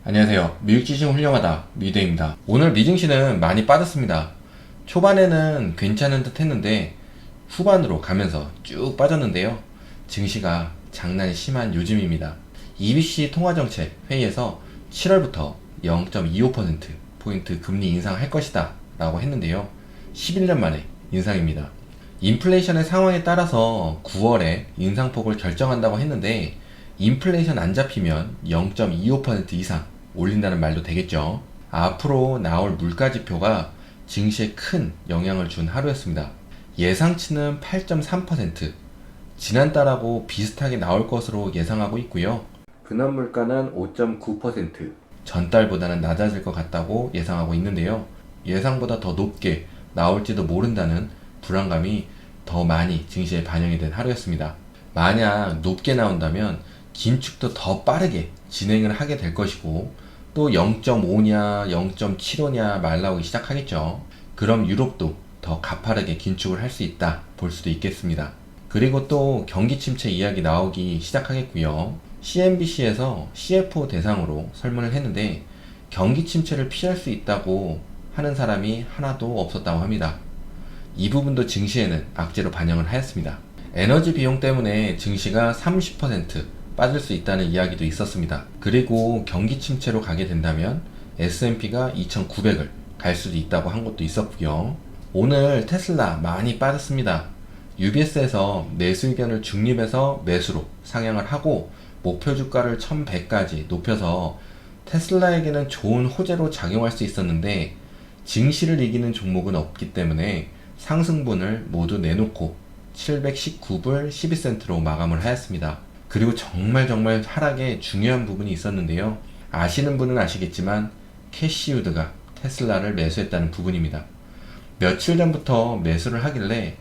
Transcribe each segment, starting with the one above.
안녕하세요. 미국지식 훌륭하다 미대입니다. 오늘 미증시는 많이 빠졌습니다. 초반에는 괜찮은 듯 했는데 후반으로 가면서 쭉 빠졌는데요. 증시가 장난이 심한 요즘입니다. EBC 통화정책 회의에서 7월부터 0.25%포인트 금리 인상할 것이다 라고 했는데요. 11년 만에 인상입니다. 인플레이션의 상황에 따라서 9월에 인상폭을 결정한다고 했는데 인플레이션 안 잡히면 0.25% 이상 올린다는 말도 되겠죠. 앞으로 나올 물가지표가 증시에 큰 영향을 준 하루였습니다. 예상치는 8.3%, 지난달하고 비슷하게 나올 것으로 예상하고 있고요. 근원물가는 5.9%, 전달보다는 낮아질 것 같다고 예상하고 있는데요. 예상보다 더 높게 나올지도 모른다는 불안감이 더 많이 증시에 반영이 된 하루였습니다. 만약 높게 나온다면 긴축도 더 빠르게 진행을 하게 될 것이고 또 0.5냐 0.75냐 말 나오기 시작하겠죠. 그럼 유럽도 더 가파르게 긴축을 할 수 있다 볼 수도 있겠습니다. 그리고 또 경기 침체 이야기 나오기 시작하겠고요. CNBC에서 CFO 대상으로 설문을 했는데 경기 침체를 피할 수 있다고 하는 사람이 하나도 없었다고 합니다. 이 부분도 증시에는 악재로 반영을 하였습니다. 에너지 비용 때문에 증시가 30% 빠질 수 있다는 이야기도 있었습니다. 그리고 경기 침체로 가게 된다면 S&P가 2,900을 갈 수도 있다고 한 것도 있었고요. 오늘 테슬라 많이 빠졌습니다. UBS에서 매수 의견을 중립해서 매수로 상향을 하고 목표 주가를 1100까지 높여서 테슬라에게는 좋은 호재로 작용할 수 있었는데 증시를 이기는 종목은 없기 때문에 상승분을 모두 내놓고 719불 12센트로 마감을 하였습니다. 그리고 정말 하락에 중요한 부분이 있었는데요. 아시는 분은 아시겠지만 캐시우드가 테슬라를 매수했다는 부분입니다. 며칠 전부터 매수를 하길래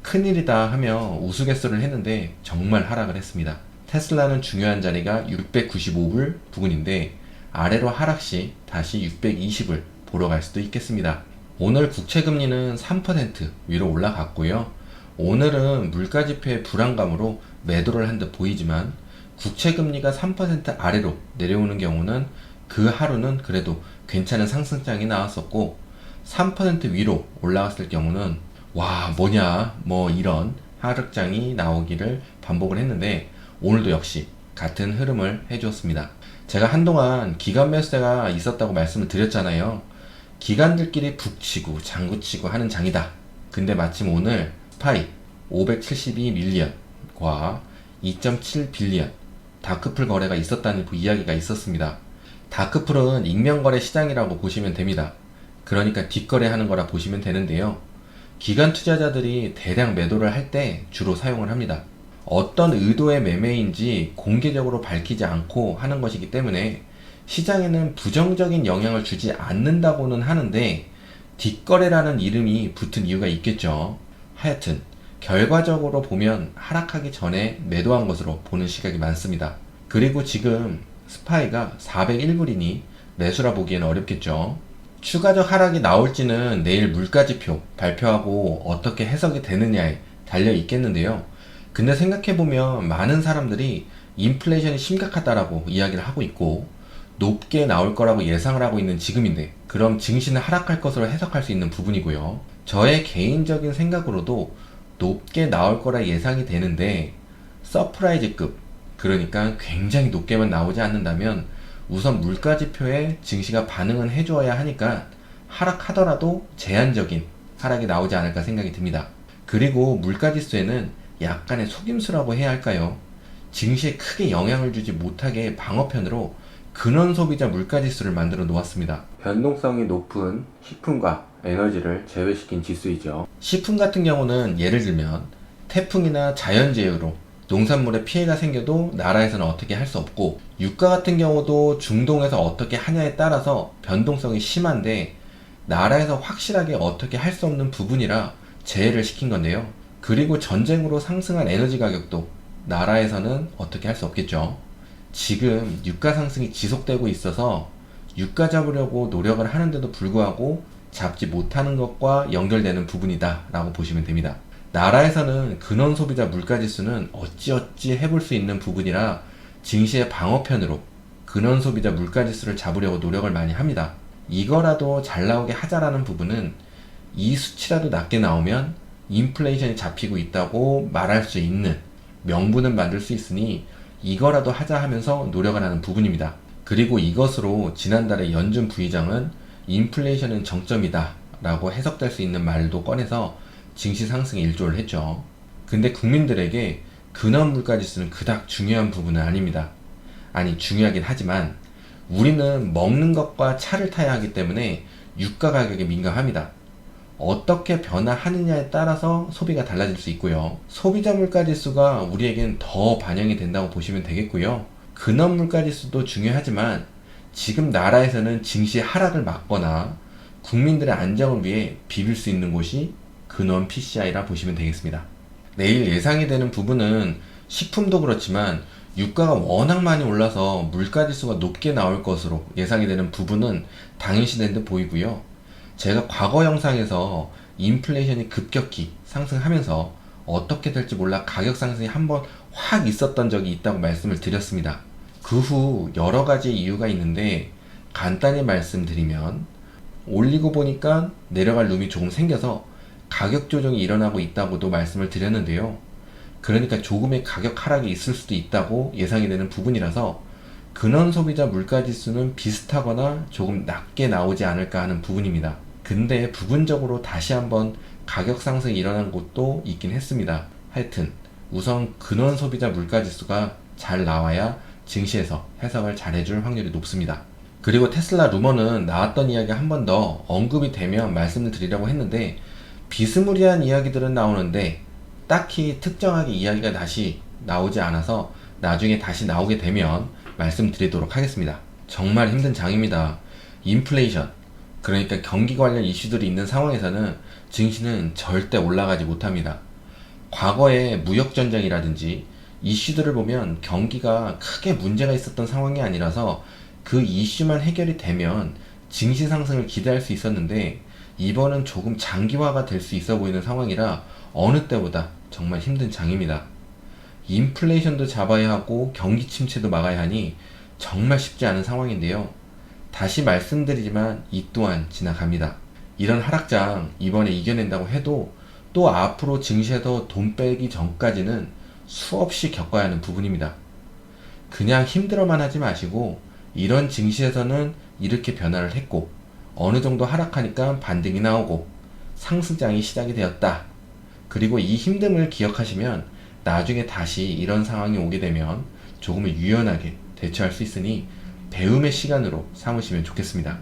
큰일이다 하며 우스갯소리를 했는데 정말 하락을 했습니다. 테슬라는 중요한 자리가 695불 부근인데 아래로 하락 시 다시 620을 보러 갈 수도 있겠습니다. 오늘 국채금리는 3% 위로 올라갔고요. 오늘은 물가지표의 불안감으로 매도를 한 듯 보이지만 국채금리가 3% 아래로 내려오는 경우는 그 하루는 그래도 괜찮은 상승장이 나왔었고 3% 위로 올라갔을 경우는 와 뭐냐 뭐 이런 하락장이 나오기를 반복을 했는데 오늘도 역시 같은 흐름을 해주었습니다. 제가 한동안 기관 매수세가 있었다고 말씀을 드렸잖아요. 기관들끼리 북치고 장구치고 하는 장이다. 근데 마침 오늘 스파이 572밀리언과 2.7 빌리언 다크풀 거래가 있었다는 이야기가 있었습니다. 다크풀은 익명거래 시장이라고 보시면 됩니다. 그러니까 뒷거래하는 거라 보시면 되는데요. 기관 투자자들이 대량 매도를 할 때 주로 사용을 합니다. 어떤 의도의 매매인지 공개적으로 밝히지 않고 하는 것이기 때문에 시장에는 부정적인 영향을 주지 않는다고는 하는데 뒷거래라는 이름이 붙은 이유가 있겠죠. 하여튼 결과적으로 보면 하락하기 전에 매도한 것으로 보는 시각이 많습니다. 그리고 지금 스파이가 401불이니 매수라 보기에는 어렵겠죠. 추가적 하락이 나올지는 내일 물가지표 발표하고 어떻게 해석이 되느냐에 달려 있겠는데요. 근데 생각해보면 많은 사람들이 인플레이션이 심각하다라고 이야기를 하고 있고 높게 나올 거라고 예상을 하고 있는 지금인데 그럼 증시는 하락할 것으로 해석할 수 있는 부분이고요. 저의 개인적인 생각으로도 높게 나올 거라 예상이 되는데 서프라이즈급 그러니까 굉장히 높게만 나오지 않는다면 우선 물가지표에 증시가 반응은 해주어야 하니까 하락하더라도 제한적인 하락이 나오지 않을까 생각이 듭니다. 그리고 물가지수에는 약간의 속임수라고 해야 할까요? 증시에 크게 영향을 주지 못하게 방어편으로 근원소비자 물가지수를 만들어 놓았습니다. 변동성이 높은 식품과 에너지를 제외시킨 지수이죠. 식품 같은 경우는 예를 들면 태풍이나 자연재해로 농산물에 피해가 생겨도 나라에서는 어떻게 할 수 없고 유가 같은 경우도 중동에서 어떻게 하냐에 따라서 변동성이 심한데 나라에서 확실하게 어떻게 할 수 없는 부분이라 제외를 시킨 건데요. 그리고 전쟁으로 상승한 에너지 가격도 나라에서는 어떻게 할 수 없겠죠. 지금 유가 상승이 지속되고 있어서 유가 잡으려고 노력을 하는데도 불구하고 잡지 못하는 것과 연결되는 부분이다 라고 보시면 됩니다. 나라에서는 근원 소비자 물가지수는 어찌어찌 해볼 수 있는 부분이라 증시의 방어편으로 근원 소비자 물가지수를 잡으려고 노력을 많이 합니다. 이거라도 잘 나오게 하자라는 부분은 이 수치라도 낮게 나오면 인플레이션이 잡히고 있다고 말할 수 있는 명분은 만들 수 있으니 이거라도 하자 하면서 노력을 하는 부분입니다. 그리고 이것으로 지난달에 연준 부의장은 인플레이션은 정점이다 라고 해석될 수 있는 말도 꺼내서 증시 상승에 일조를 했죠. 근데 국민들에게 근원 물가지수는 그닥 중요한 부분은 아닙니다. 아니, 중요하긴 하지만 우리는 먹는 것과 차를 타야 하기 때문에 유가 가격에 민감합니다. 어떻게 변화하느냐에 따라서 소비가 달라질 수 있고요. 소비자 물가지수가 우리에겐 더 반영이 된다고 보시면 되겠고요. 근원 물가지수도 중요하지만 지금 나라에서는 증시 하락을 막거나 국민들의 안정을 위해 비빌 수 있는 곳이 근원 PCI라 보시면 되겠습니다. 내일 예상이 되는 부분은 식품도 그렇지만 유가가 워낙 많이 올라서 물가지수가 높게 나올 것으로 예상이 되는 부분은 당연시된 듯 보이고요. 제가 과거 영상에서 인플레이션이 급격히 상승하면서 어떻게 될지 몰라 가격 상승이 한번 확 있었던 적이 있다고 말씀을 드렸습니다. 그 후 여러 가지 이유가 있는데 간단히 말씀드리면 올리고 보니까 내려갈 룸이 조금 생겨서 가격 조정이 일어나고 있다고도 말씀을 드렸는데요. 그러니까 조금의 가격 하락이 있을 수도 있다고 예상이 되는 부분이라서 근원 소비자 물가지수는 비슷하거나 조금 낮게 나오지 않을까 하는 부분입니다. 근데 부분적으로 다시 한번 가격 상승이 일어난 곳도 있긴 했습니다. 하여튼 우선 근원 소비자 물가지수가 잘 나와야 증시에서 해석을 잘 해줄 확률이 높습니다. 그리고 테슬라 루머는 나왔던 이야기 한 번 더 언급이 되면 말씀을 드리려고 했는데 비스무리한 이야기들은 나오는데 딱히 특정하게 이야기가 다시 나오지 않아서 나중에 다시 나오게 되면 말씀드리도록 하겠습니다. 정말 힘든 장입니다. 인플레이션, 그러니까 경기 관련 이슈들이 있는 상황에서는 증시는 절대 올라가지 못합니다. 과거에 무역전쟁이라든지 이슈들을 보면 경기가 크게 문제가 있었던 상황이 아니라서 그 이슈만 해결이 되면 증시 상승을 기대할 수 있었는데 이번은 조금 장기화가 될 수 있어 보이는 상황이라 어느 때보다 정말 힘든 장입니다. 인플레이션도 잡아야 하고 경기 침체도 막아야 하니 정말 쉽지 않은 상황인데요. 다시 말씀드리지만 이 또한 지나갑니다. 이런 하락장 이번에 이겨낸다고 해도 또 앞으로 증시에서 돈 빼기 전까지는 수없이 겪어야 하는 부분입니다. 그냥 힘들어만 하지 마시고 이런 증시에서는 이렇게 변화를 했고 어느 정도 하락하니까 반등이 나오고 상승장이 시작이 되었다. 그리고 이 힘듦을 기억하시면 나중에 다시 이런 상황이 오게 되면 조금은 유연하게 대처할 수 있으니 배움의 시간으로 삼으시면 좋겠습니다.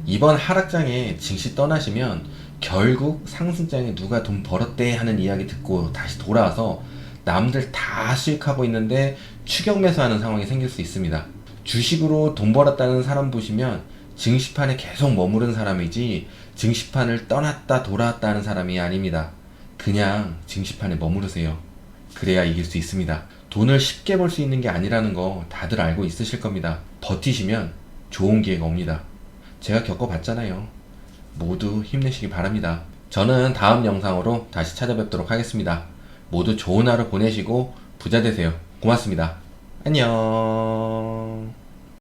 이번 하락장에 증시 떠나시면 결국 상승장에 누가 돈 벌었대 하는 이야기 듣고 다시 돌아와서 남들 다 수익하고 있는데 추격 매수하는 상황이 생길 수 있습니다. 주식으로 돈 벌었다는 사람 보시면 증시판에 계속 머무른 사람이지 증시판을 떠났다 돌아왔다 하는 사람이 아닙니다. 그냥 증시판에 머무르세요. 그래야 이길 수 있습니다. 돈을 쉽게 벌 수 있는 게 아니라는 거 다들 알고 있으실 겁니다. 버티시면 좋은 기회가 옵니다. 제가 겪어봤잖아요. 모두 힘내시기 바랍니다. 저는 다음 영상으로 다시 찾아뵙도록 하겠습니다. 모두 좋은 하루 보내시고 부자 되세요. 고맙습니다. 안녕.